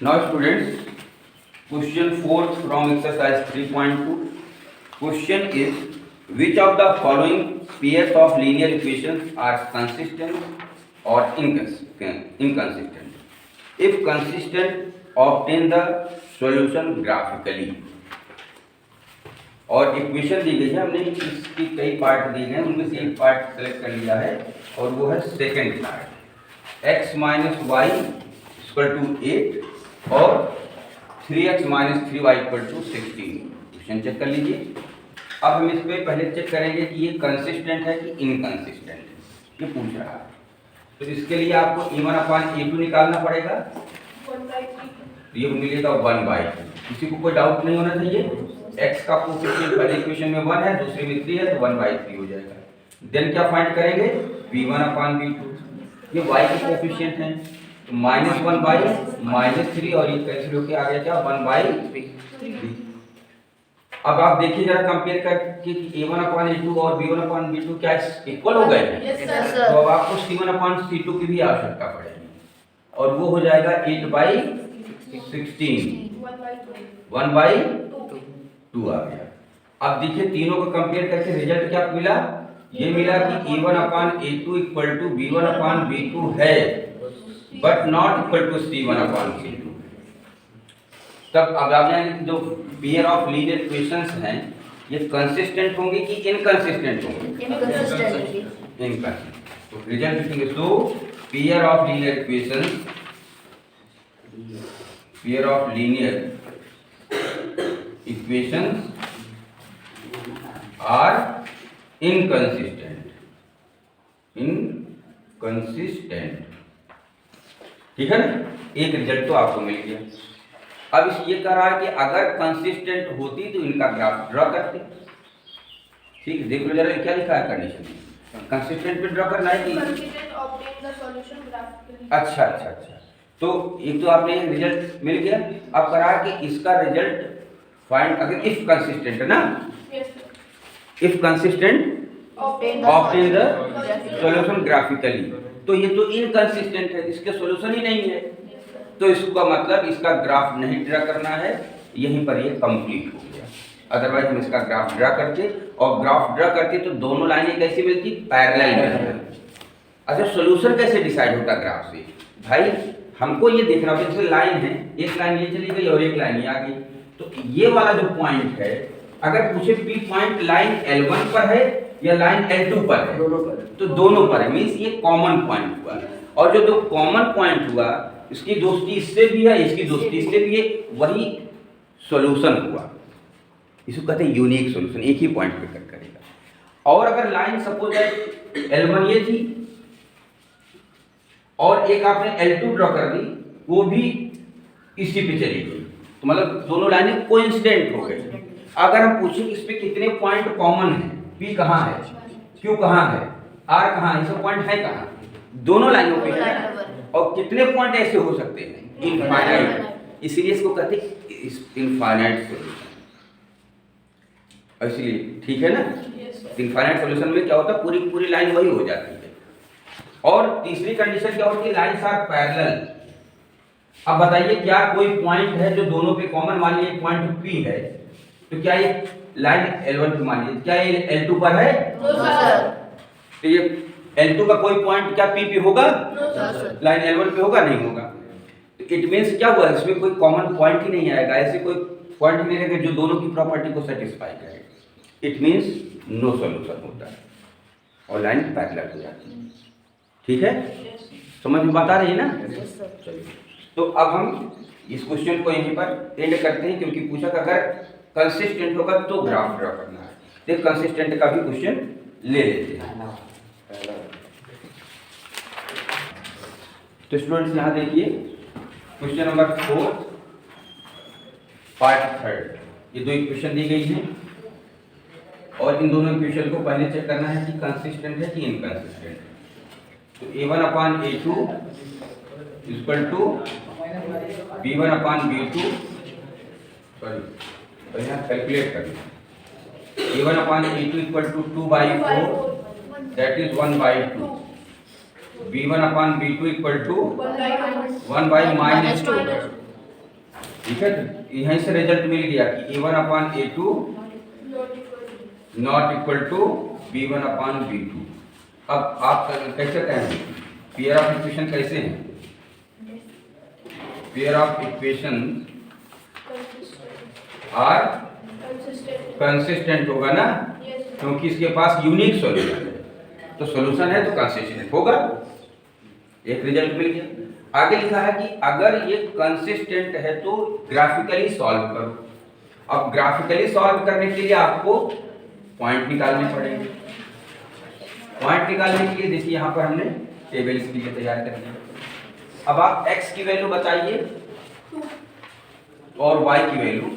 Now students, question 4 from exercise 3.2. Question is, which of the following pairs of linear equations are consistent or inconsistent? If consistent, obtain the solution graphically. और equation दी गई है, हमने इसकी कई part दिए हैं, उनमें से एक पार्ट सेलेक्ट कर लिया है और वो है second part, x minus Y equal to 8 और 3x minus 3y equal to 16। Question check कर लीजिए। अब हम इस पर पहले चेक करेंगे कि ये कंसिस्टेंट है कि इनकंसिस्टेंट है, ये पूछ रहा है। तो इसके लिए आपको a1/a2 निकालना पड़ेगा, ये मिलेगा 1/2। किसी को कोई डाउट नहीं होना चाहिए। x का कोफिशिएंट पहले इक्वेशन में 1 है, दूसरे में 3 है, तो 1/3 हो जाएगा। देन क्या फाइंड करेंगे, v1/v2, ये y के कोफिशिएंट हैं, तो -1/-3 और ये कैंसिल होकर आ गया क्या 1/3। अब आप देखिए जरा कंपेयर करके कि a1/a2 और b1/b2 क्या इक्वल हो गए हैं? Yes, sir. तो अब आपको c1/c2 की भी आवश्यकता पड़ेगी और वो हो जाएगा 8/16, 1/2 आ गया। अब देखिए तीनों को कंपेयर करके रिजल्ट क्या मिला, ये मिला कि a1/a2 इक्वल टू b1/b2 है but not equal to c1/c2। तब अब आप जानेंगे कि जो पेयर ऑफ लीनियर इक्वेशंस हैं ये कंसिस्टेंट होंगे कि इनकंसिस्टेंट होंगे? इनकंसिस्टेंट। तो रिजल्ट लिखेंगे, so pair of linear equations, pair of linear equations are inconsistent, inconsistent. ठीक है ना, एक रिजल्ट तो आपको मिल गया। अब इस ये कह रहा है कि अगर कंसिस्टेंट होती तो इनका ग्राफ ड्रॉ करते। ठीक है, देख लो जरा क्या लिखा है कंडीशन में, कंसिस्टेंट पे ड्रॉ करना है कि अच्छा अच्छा अच्छा। तो एक तो आपने रिजल्ट मिल गया। अब करा कि इसका रिजल्ट फाइंड, अगर इफ कंसिस्टेंट है ना, if consistent obtain the solution graphically, तो ये तो इनकंसिस्टेंट है, इसके सॉल्यूशन ही नहीं है, तो इसका मतलब इसका ग्राफ नहीं ड्रा करना है, यहीं पर ये कंप्लीट हो गया। अदरवाइज हम इसका ग्राफ ड्रा करते और ग्राफ ड्रा करते तो दोनों लाइनें कैसी मिलती, पैरेलल मिलती। अच्छा, सॉल्यूशन कैसे डिसाइड होता ग्राफ से? भाई हमको ये देखना होगा, जैसे लाइन है, एक लाइन ये चली गई और एक लाइन ये आ गई, तो ये वाला जो पॉइंट है, अगर पूछे पी पॉइंट लाइन L1 पर है या लाइन L2 पर है, दोनों पर, तो दोनों पर है, मीन्स ये कॉमन पॉइंट हुआ। और जो दो कॉमन पॉइंट हुआ, इसकी दोस्ती इससे भी है, इसकी दोस्ती इससे भी है, वही सॉल्यूशन हुआ। इसको कहते हैं यूनिक सॉल्यूशन, एक ही पॉइंट पे कट करेगा। और अगर लाइन सपोज है L1 ये थी और एक आपने L2 ड्रॉ कर दी, वो भी इसी पे चली गई, तो मतलब दोनों लाइनें कोइंसिडेंट हो गई। अगर हम पूछें कि इस पे कितने पॉइंट कॉमन है, P कहाँ है, Q कहाँ है, R कहाँ है, ये सब पॉइंट है कहाँ, दोनों लाइनों पे है, और कितने पॉइंट ऐसे हो सकते हैं, इनफाइनाइट, इसीलिए इसको कहते हैं इनफाइनाइट सॉल्यूशन। इसलिए ठीक है ना, इनफाइनाइट सॉल्यूशन में क्या होता है, पूरी पूरी लाइन वही हो जाती है। और तीसरी कंडीशन क्या होती है, लाइन्स आर पैरेलल। अब बताइए क्या कोई पॉइंट है जो दोनों पे कॉमन, मान लीजिए पॉइंट P है, तो क्या ये लाइन L1 पे मान लीजिए, क्या ये L2 पर है? तो ये L2 का कोई पॉइंट क्या P पे होगा? लाइन L1 पे होगा? नहीं होगा। तो इट मींस क्या हुआ, इसमें कोई कॉमन पॉइंट ही नहीं आएगा, ऐसे कोई पॉइंट नहीं रहेगा जो दोनों की प्रॉपर्टी को सेटिस्फाई करे। इट मींस नो सॉल्यूशन होता है और लाइन पैरेलल हो जाती है। ठीक है, समझ में बात आ रही है ना? चलिए, तो अब हम इस क्वेश्चन को यहीं पर एंड करते हैं, क्योंकि पूछा कि अगर कंसिस्टेंट होगा तो ग्राफ ड्रा करना है। तो कंसिस्टेंट का भी क्वेश्चन ले लेते हैं। तो स्टूडेंट्स यहाँ देखिए क्वेश्चन नंबर 4 पार्ट 3, ये दो इक्वेशन दी गई हैं और इन दोनों इक्वेशन को पहले चेक करना है कि कंसिस्टेंट है कि इनकंसिस्टेंट है। तो a1/a2 equal to b1/b2, sorry तो यहाँ कैलकुलेट करें, a1/a2 equal to 2/4 that is 1/2, b1/b2 equal to 1/-2, ठीक है, यहीं से रिजल्ट मिल गया कि A1/A2 not equal to B1/B2। अब आप कैसे कहेंगे पेयर ऑफ इक्वेशन कैसे हैं? Pair of equation are consistent होगा ना, क्योंकि इसके पास यूनिक सॉल्यूशन है, तो सॉल्यूशन है तो कंसिस्टेंट होगा। एक रिजल्ट मिल गया। आगे लिखा है कि अगर ये कंसिस्टेंट है तो ग्राफिकली सॉल्व करो। अब ग्राफिकली सॉल्व करने के लिए आपको पॉइंट निकालने पड़ेंगे। पॉइंट निकालने के लिए देखिए यहाँ पर हमने टेबल इसके लिए तैयार कर दिया। अब आप x की वैल्यू बताइए और y की वैल्यू।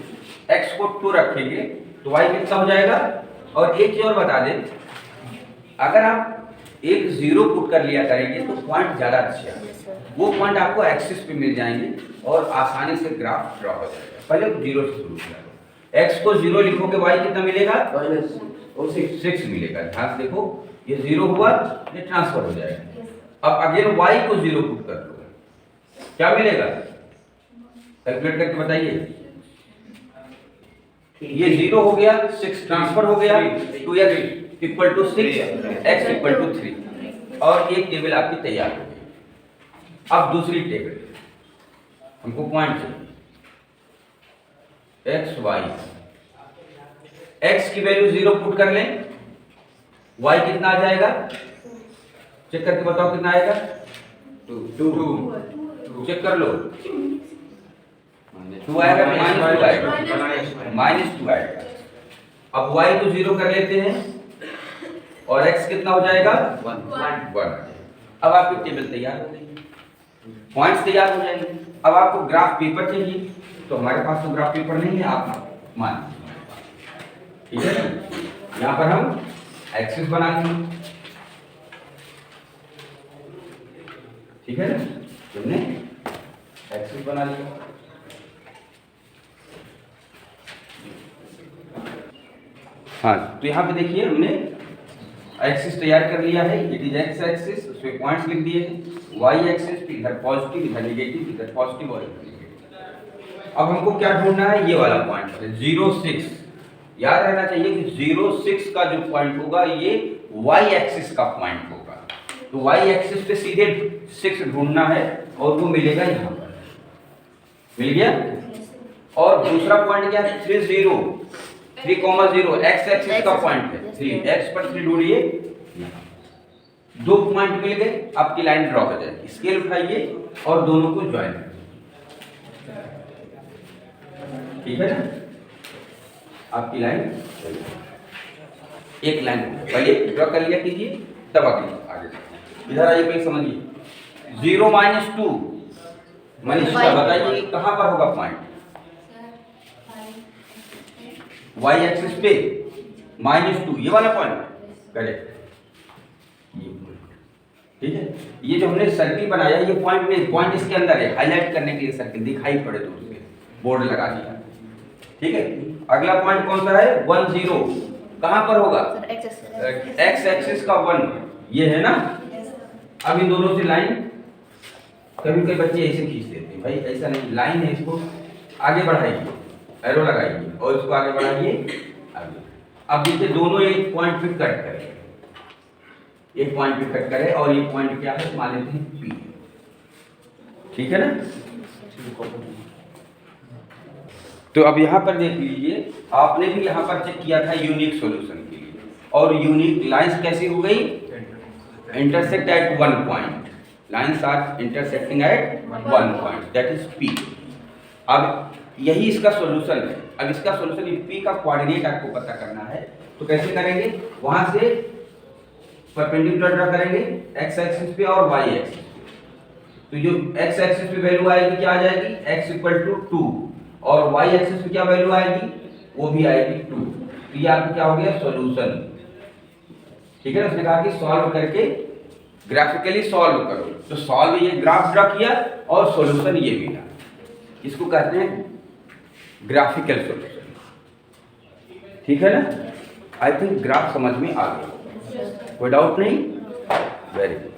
x को 2 रखेंगे तो y कितना हो जाएगा। और एक चीज और बता दें, अगर आप एक 0 पुट कर लिया करेंगे तो पॉइंट ज्यादा अच्छे आएंगे। वो पॉइंट आपको एक्सिस पे मिल जाएंगे और आसानी से ग्राफ ड्रॉ हो जाएगा। पहले 0 से शुरू किया, x को 0 लिखोगे y कितना मिलेगा -6 मिलेगा। ध्यान से देखो, ये 0 हुआ, ये ट्रांसफर हो जाएगा। अब अगेन y को 0 पुट कर लो, क्या मिलेगा कैलकुलेट करके बताइए। ये 0 हो गया, 6 ट्रांसफर हो गया, 2x equal to 6, x equal to 3, और एक टेबल आपकी तैयार हो गई। अब दूसरी टेबल हमको पॉइंट चाहिए, x y। x की वैल्यू 0 पुट कर लें, y कितना आ जाएगा चेक करके बताओ कितना आएगा। 2 चेक कर लो, 2 आएगा, -2 आएगा। अब y को 0 कर लेते हैं और x कितना हो जाएगा 1। अब आपकी टेबल तैयार हो गई, पॉइंट्स तैयार हो जाएंगे। अब आपको ग्राफ पेपर चाहिए, तो हमारे पास तो ग्राफ पेपर नहीं है, आप मान, ठीक है। यहाँ पर हम एक्सिस बना लेंगे, ठीक है ना, तुमने एक्सिस बना लिया। हाँ, तो यहाँ पे देखिए हमने एक्सिस तैयार कर लिया है। इट इज एक्स एक्सिस, उसमें पॉइंट्स लिख दिए हैं। वाई एक्सिस पे इधर पॉजिटिव, इधर नेगेटिव, इधर पॉजिटिव और इधर नेगेटिव। अब हमको क्या ढूंढना है, ये वाला पॉइंट 0,6। याद रहना चाहिए कि 0,6 का जो पॉइंट होगा ये वाई एक्सिस का पॉइंट होगा। तो वाई एक्सिस पे सीधे 6 ढूंढना है और वो मिलेगा यहाँ पर, मिल गया। और दूसरा पॉइंट क्या है 3,0 एक्स एक्सिस का पॉइंट है 3, एक्स पर 3 ढूंढिए। 2 पॉइंट मिल गए, आपकी लाइन ड्रॉ हो जाएगी। स्केल उठाइए और दोनों को ज्वाइन करिए, ठीक है ना, आपकी लाइन एक लाइन पहले ड्रॉ कर लिया कीजिए, तब आगे इधर आइए, पहले समझिए। 0 - 2 मनीषा बताइए कहां पर होगा पॉइंट, y एक्सिस पे -2, ये वाला पॉइंट करेक्ट, ठीक है। ये जो हमने सर्किल बनाया ये पॉइंट नहीं, पॉइंट इसके अंदर है, हाईलाइट करने के लिए सर्किल दिखाई पड़े तो उसके बोर्ड लगा दिया, ठीक है। अगला पॉइंट कौन सा है 10, कहां पर होगा x एक्सिस का 1, ये है ना। अब इन दोनों से लाइन, कभी कभी बच्चे ऐसे खींच देते हैं, भाई ऐसा नहीं, लाइन है, इसको आगे बढ़ाइए, एरो लगाइए और इसको आगे बढ़ाइए आगे। अब देखिए दोनों एक पॉइंट पे कट करें, एक पॉइंट पे कट करें और ये पॉइंट क्या है मान लेते हैं P, ठीक है ना। तो अब यहाँ पर देख लीजिए, आपने भी यहाँ पर चेक किया था यूनिक सॉल्यूशन के लिए, और यूनिक लाइंस कैसी हो गई, intersect at 1 point, lines are intersecting at 1 point, that is P। अब यही इसका सॉल्यूशन है। अब इसका सॉल्यूशन P का कोऑर्डिनेट आपको पता करना है, तो कैसे करेंगे, वहां से परपेंडिकुलर ड्रा करेंगे x एक्सिस पे और y एक्सिस पे। तो जो x एक्सिस पे वैल्यू आएगी क्या आ जाएगी x = 2, और y एक्सिस पे क्या वैल्यू आएगी, वो भी आएगी 2। तो ये आपका क्या हो गया सॉल्यूशन, ठीक है। उसने कहा कि सॉल्व करके ग्राफिकली सॉल्व करो, तो सॉल्व ये ग्राफ ड्रा किया और सॉल्यूशन ये मिला, इसको कहते हैं ग्राफिकल सॉल्यूशन, ठीक है ना। आई थिंक ग्राफ समझ में आ गया, कोई डाउट नहीं, वेरी गुड।